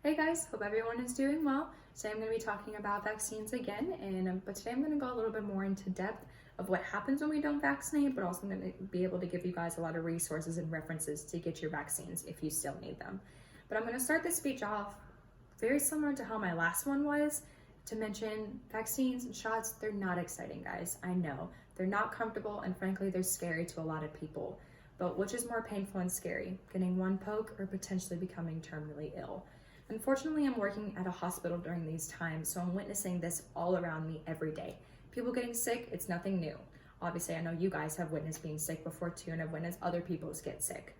Hey guys, hope everyone is doing well. Today I'm going to be talking about vaccines again, but today I'm going to go a little bit more into depth of what happens when we don't vaccinate, but also I'm going to be able to give you guys a lot of resources and references to get your vaccines if you still need them. But I'm going to start this speech off very similar to how my last one was, to mention vaccines and shots. They're not exciting, guys. I know. They're not comfortable, and frankly, they're scary to a lot of people. But which is more painful and scary, getting one poke or potentially becoming terminally ill? Unfortunately, I'm working at a hospital during these times, so I'm witnessing this all around me every day. People getting sick, it's nothing new. Obviously, I know you guys have witnessed being sick before too, and I've witnessed other people get sick.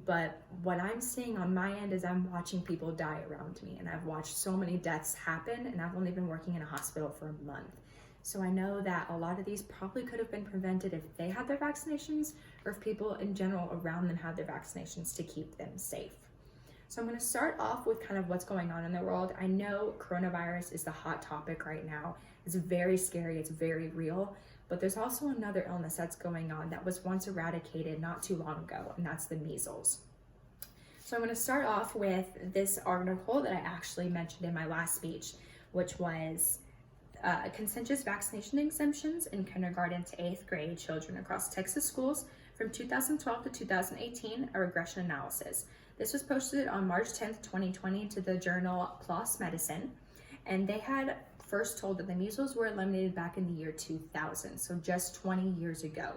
But what I'm seeing on my end is I'm watching people die around me, and I've watched so many deaths happen, and I've only been working in a hospital for a month. So I know that a lot of these probably could have been prevented if they had their vaccinations, or if people in general around them had their vaccinations to keep them safe. So I'm going to start off with kind of what's going on in the world. I know coronavirus is the hot topic right now. It's very scary, it's very real, but there's also another illness that's going on that was once eradicated not too long ago, and that's the measles. So I'm going to start off with this article that I actually mentioned in my last speech, which was contentious vaccination exemptions in kindergarten to 8th grade children across Texas schools from 2012 to 2018, a regression analysis. This was posted on March 10th, 2020 to the journal PLOS Medicine, and they had first told that the measles were eliminated back in the year 2000, so just 20 years ago.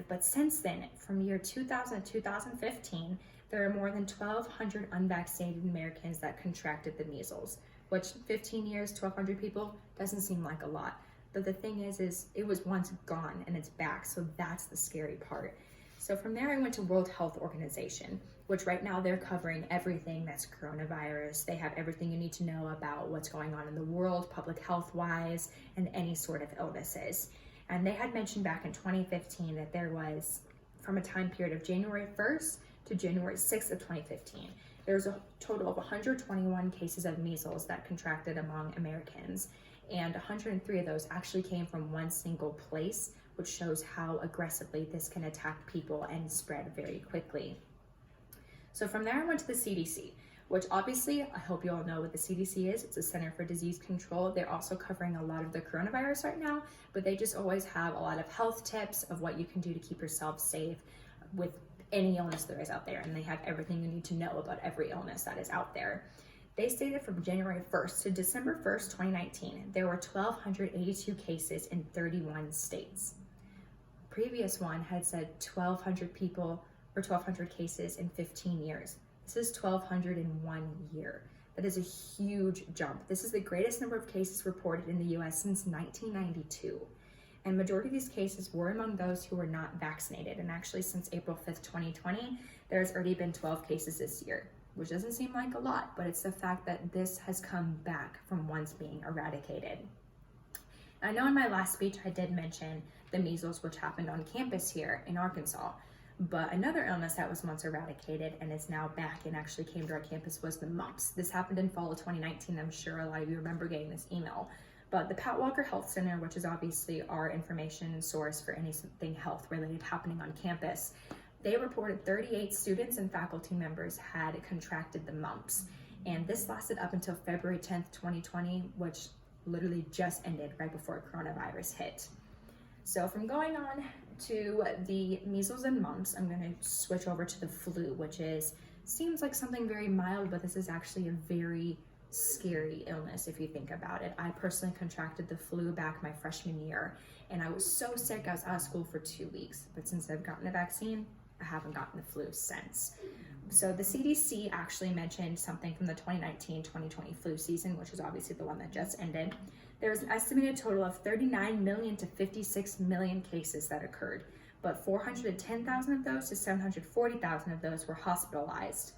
But since then, from year 2000 to 2015, there are more than 1,200 unvaccinated Americans that contracted the measles, which 15 years, 1,200 people doesn't seem like a lot. But the thing is it was once gone and it's back, so that's the scary part. So from there, I went to World Health Organization, which right now they're covering everything that's coronavirus. They have everything you need to know about what's going on in the world, public health wise, and any sort of illnesses. And they had mentioned back in 2015 that there was, from a time period of January 1st to January 6th of 2015, there was a total of 121 cases of measles that contracted among Americans, and 103 of those actually came from one single place, which shows how aggressively this can attack people and spread very quickly. So from there, I went to the CDC, which obviously, I hope you all know what the CDC is. It's a Center for Disease Control. They're also covering a lot of the coronavirus right now, but they just always have a lot of health tips of what you can do to keep yourself safe with any illness there is out there. And they have everything you need to know about every illness that is out there. They stated from January 1st to December 1st, 2019, there were 1,282 cases in 31 states. Previous one had said 1,200 people or 1,200 cases in 15 years. This is 1,200 in 1 year. That is a huge jump. This is the greatest number of cases reported in the US since 1992. And majority of these cases were among those who were not vaccinated. And actually since April 5th, 2020, there's already been 12 cases this year, which doesn't seem like a lot, but it's the fact that this has come back from once being eradicated. I know in my last speech I did mention the measles, which happened on campus here in Arkansas, but another illness that was once eradicated and is now back and actually came to our campus was the mumps. This happened in fall of 2019. I'm sure a lot of you remember getting this email. But the Pat Walker Health Center, which is obviously our information source for anything health related happening on campus, they reported 38 students and faculty members had contracted the mumps. And this lasted up until February 10th, 2020, which literally just ended right before coronavirus hit. So from going on to the measles and mumps, I'm going to switch over to the flu, which seems like something very mild, but this is actually a very scary illness if you think about it. I personally contracted the flu back my freshman year, and I was so sick I was out of school for 2 weeks. But since I've gotten a vaccine, I haven't gotten the flu since. So the CDC actually mentioned something from the 2019-2020 flu season, which is obviously the one that just ended. There was an estimated total of 39 million to 56 million cases that occurred, but 410,000 of those to 740,000 of those were hospitalized,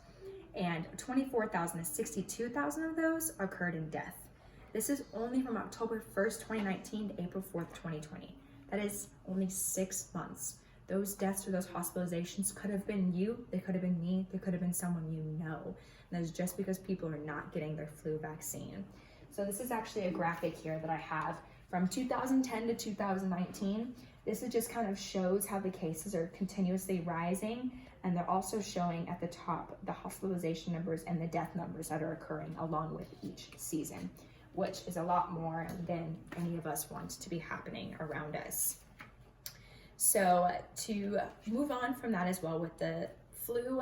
and 24,000 to 62,000 of those occurred in death. This is only from October 1st, 2019 to April 4th, 2020. That is only 6 months. Those deaths or those hospitalizations could have been you, they could have been me, they could have been someone you know. And that's just because people are not getting their flu vaccine. So this is actually a graphic here that I have from 2010 to 2019. This just kind of shows how the cases are continuously rising And they're also showing at the top the hospitalization numbers and the death numbers that are occurring along with each season, which is a lot more than any of us want to be happening around us. So to move on from that as well with the flu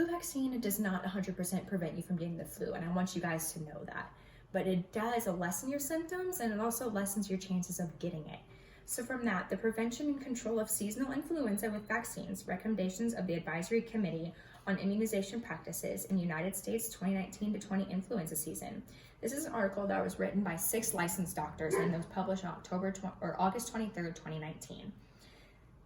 vaccine does not 100% prevent you from getting the flu, and I want you guys to know that. But it does lessen your symptoms, and it also lessens your chances of getting it. So from that, the prevention and control of seasonal influenza with vaccines, recommendations of the Advisory Committee on Immunization Practices in United States 2019 to 20 influenza season. This is an article that was written by 6 licensed doctors and was published on August 23rd, 2019.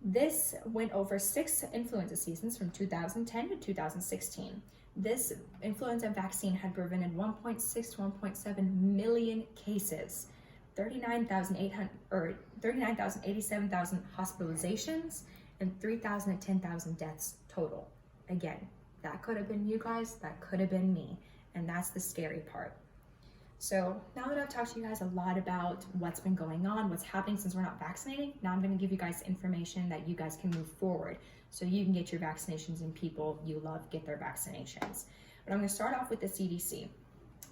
This went over 6 influenza seasons from 2010 to 2016. This influenza vaccine had prevented 1.6 to 1.7 million cases, 87,000 hospitalizations, and 3,000 to 10,000 deaths total. Again, that could have been you guys, that could have been me, and that's the scary part. So now that I've talked to you guys a lot about what's been going on, what's happening since we're not vaccinating, now I'm going to give you guys information that you guys can move forward so you can get your vaccinations and people you love get their vaccinations. But I'm going to start off with the CDC.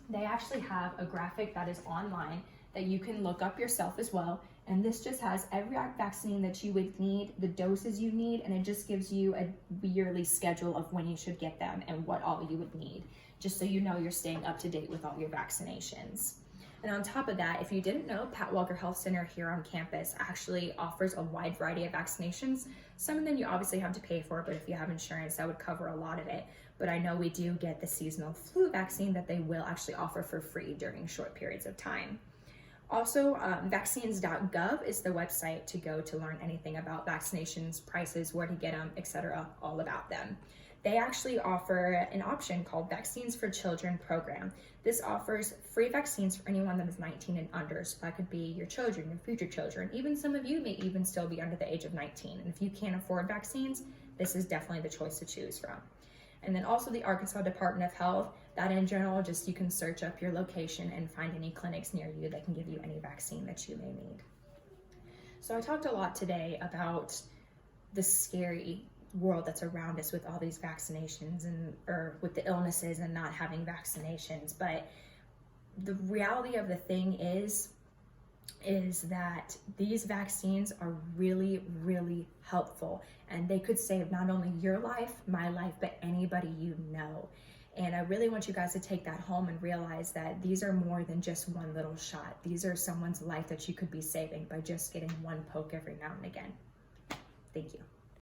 They actually have a graphic that is online that you can look up yourself as well. And this just has every vaccine that you would need, the doses you need, and it just gives you a yearly schedule of when you should get them and what all you would need, just so you know you're staying up to date with all your vaccinations. And on top of that, if you didn't know, Pat Walker Health Center here on campus actually offers a wide variety of vaccinations. Some of them you obviously have to pay for, but if you have insurance, that would cover a lot of it. But I know we do get the seasonal flu vaccine that they will actually offer for free during short periods of time. Also, vaccines.gov is the website to go to learn anything about vaccinations, prices, where to get them, etc., all about them. They actually offer an option called Vaccines for Children program. This offers free vaccines for anyone that is 19 and under. So that could be your children, your future children. Even some of you may even still be under the age of 19. And if you can't afford vaccines, this is definitely the choice to choose from. And then also the Arkansas Department of Health, that in general, just you can search up your location and find any clinics near you that can give you any vaccine that you may need. So I talked a lot today about the scary world that's around us with all these vaccinations or with the illnesses and not having vaccinations. But the reality of the thing is that these vaccines are really, really helpful, and they could save not only your life, my life, but anybody you know. And I really want you guys to take that home and realize that these are more than just one little shot. These are someone's life that you could be saving by just getting one poke every now and again. Thank you.